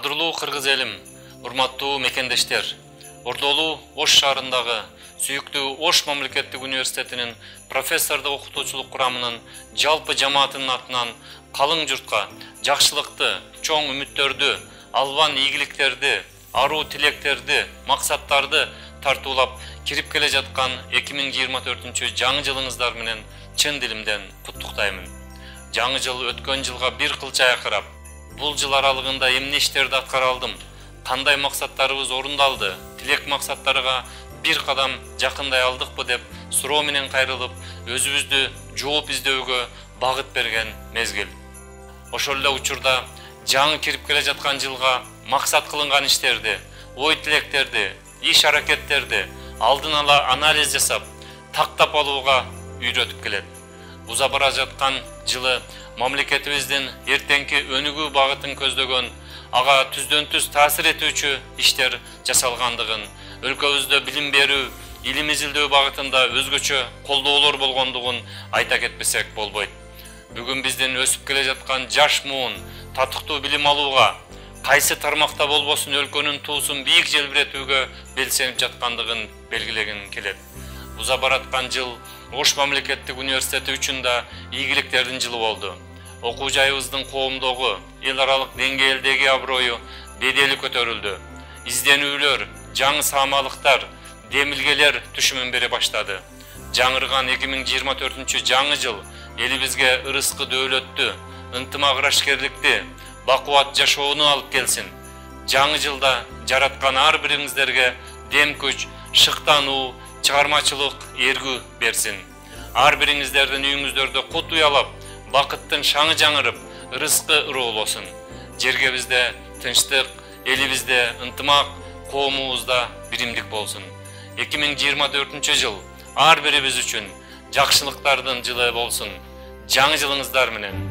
Кадырлуу кыргыз элим, урматтуу мекендештер, Ордолуу Ош шаарындагы сүйүктүү Ош мамлекеттик университетинин профессордук окутуучулук курамынын жалпы жамаатынын атынан калың журтка жакшылыкты, чоң үмүттөрдү, албан ийгиликтерди, аруу тилектерди, максаттарды тартуулап кирип келе жаткан 2024 жаңы жылыңыздар менен чын дилимден куттуктаймын. Жаңы жыл өткөн жылга бир кыл чайкырап, бул жыл аралыгында эмне иштерди аткара алдым, кандай максаттарыбыз орундалды, тилек максаттарга бир кадам жакындай алдыкпы деп суроо менен кайрылып, өзүбүздү жооп издөөгө багыт берген мезгил. Ошол эле учурда жаңы кирип келе жаткан жылга максат кылынган иштерди, ой тилектерди, иш аракеттерди алдын ала анализ жасап, тактап алууга үйрөтүп келет. Уза бара жаткан жылы мамлекетибиздин эртеңки өнүгүү багытын көздөгөн, ага түздөн түз таасир этүүчү иштер жасалгандыгын, өлкөбүздө билим берүү, илим изилдөө багытында өзгөчө колдоолор болгондугун айта кетпесек болбойт. Бүгүн биздин өсүп келе жаткан жаш муун татыктуу билим алууга, кайсы тармакта болбосун өлкөнүн туусун бийик желбиретүүгө белсенип жаткандыгын белгилеген келет. Уза бараткан жыл Ош мамлекеттик университети үчүн да ийгиликтердин жылы болду. Окуу жайыбыздын коомдогу, эл аралык деңгээлдеги аброю, бедели көтөрүлдү. Изденүүлөр, жаңы саамалыктар, демилгелер түшүмүн бере баштады. Жаңырган 2024 жаңы жыл элибизге ырыскы дөөлөттү, ынтымак ырашкерликти, бакубат жашоону алып келсин. Жаңы жылда жараткан ар бириңиздерге дем күч, шыктануу, чыгармачылык эргүү берсин. Ар бириңиздердин үйүңүздөрдө кут уялап, бакыттын шаңы жаңырып, ырыскы ыроолосун. Жерге бизде тынчтык, элибизде ынтымак, коомубузда биримдик болсун. 2024 жыл ар бирибиз үчүн жакшылыктардын жылы болсун. Жаңы жылыңыздар менен.